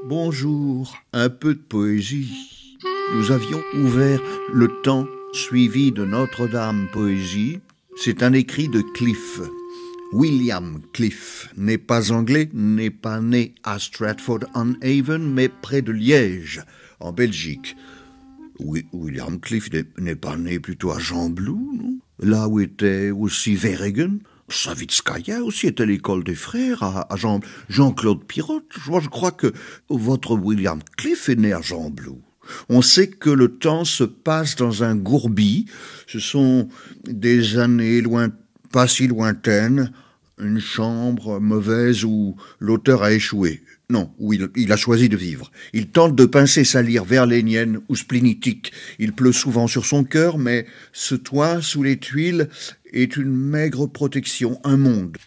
Bonjour, un peu de poésie. Nous avions ouvert Le Temps suivi de Notre-Dame Poésie. C'est un écrit de Cliff. William Cliff n'est pas anglais, n'est pas né à Stratford-on-Avon, mais près de Liège, en Belgique. William Cliff n'est pas né plutôt à Gembloux, non? Là où était aussi Verhaegen. Savitskaya aussi est à l'école des frères, à Jean-Claude Pirotte. Je crois que votre William Cliff est né à Gembloux. On sait que le temps se passe dans un gourbi. Ce sont des années pas si lointaines, une chambre mauvaise où l'auteur a échoué. Non, où il a choisi de vivre. Il tente de pincer sa lyre verlénienne ou splénitique. Il pleut souvent sur son cœur, mais ce toit sous les tuiles est une maigre protection, un monde.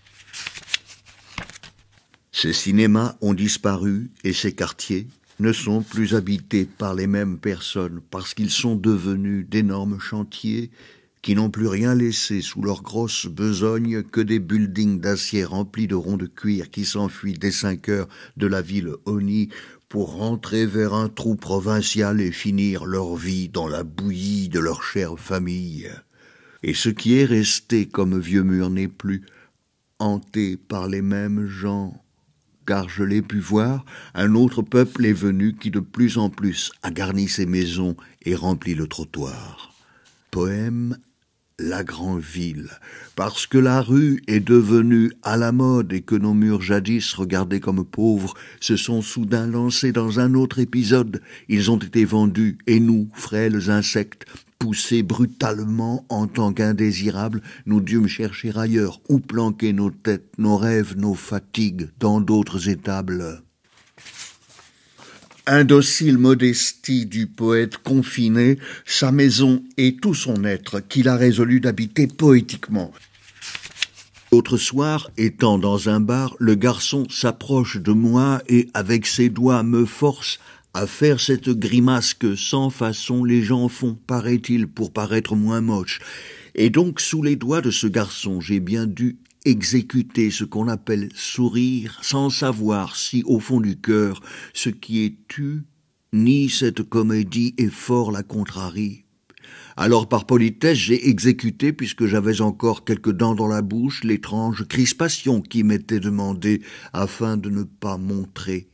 Ces cinémas ont disparu et ces quartiers ne sont plus habités par les mêmes personnes parce qu'ils sont devenus d'énormes chantiers qui n'ont plus rien laissé sous leurs grosses besognes que des buildings d'acier remplis de ronds de cuir qui s'enfuient dès 5 heures de la ville honnie pour rentrer vers un trou provincial et finir leur vie dans la bouillie de leur chère famille. Et ce qui est resté comme vieux mur n'est plus hanté par les mêmes gens, car je l'ai pu voir, un autre peuple est venu qui de plus en plus a garni ses maisons et rempli le trottoir. Poème La grande ville, parce que la rue est devenue à la mode et que nos murs jadis regardés comme pauvres se sont soudain lancés dans un autre épisode. Ils ont été vendus et nous, frêles insectes, poussés brutalement en tant qu'indésirables, nous dûmes chercher ailleurs où planquer nos têtes, nos rêves, nos fatigues dans d'autres étables. Indocile modestie du poète confiné, sa maison et tout son être qu'il a résolu d'habiter poétiquement. L'autre soir, étant dans un bar, le garçon s'approche de moi et avec ses doigts me force à faire cette grimace que sans façon les gens font, paraît-il, pour paraître moins moches. Et donc, sous les doigts de ce garçon, j'ai bien dû exécuter ce qu'on appelle sourire, sans savoir si, au fond du cœur, ce qui est tu, ni cette comédie est fort la contrarie. Alors, par politesse, j'ai exécuté, puisque j'avais encore quelques dents dans la bouche, l'étrange crispation qui m'était demandée, afin de ne pas montrer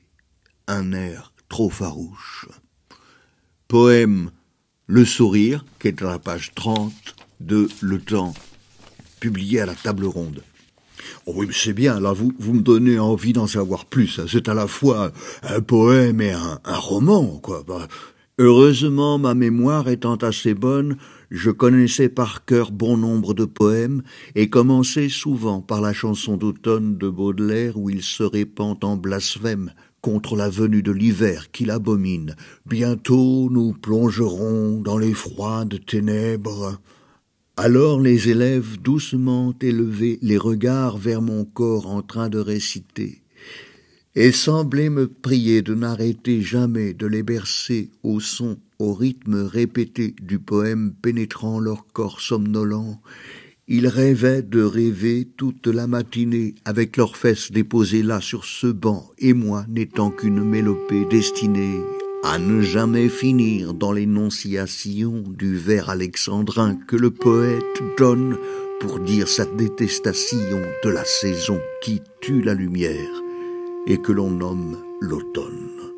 un air trop farouche. Poème Le sourire, qui est à la page 30 de Le Temps, publié à la table ronde. Oh oui, mais c'est bien, là, vous me donnez envie d'en savoir plus. C'est à la fois un poème et un roman, quoi. Heureusement, ma mémoire étant assez bonne, je connaissais par cœur bon nombre de poèmes et commençais souvent par la chanson d'automne de Baudelaire où il se répand en blasphème contre la venue de l'hiver qu'il abomine. Bientôt nous plongerons dans les froides ténèbres. Alors les élèves doucement élevaient les regards vers mon corps en train de réciter et semblaient me prier de n'arrêter jamais de les bercer au son, au rythme répété du poème pénétrant leur corps somnolent. Ils rêvaient de rêver toute la matinée avec leurs fesses déposées là sur ce banc et moi n'étant qu'une mélopée destinée à ne jamais finir dans l'énonciation du vers alexandrin que le poète donne pour dire sa détestation de la saison qui tue la lumière et que l'on nomme l'automne.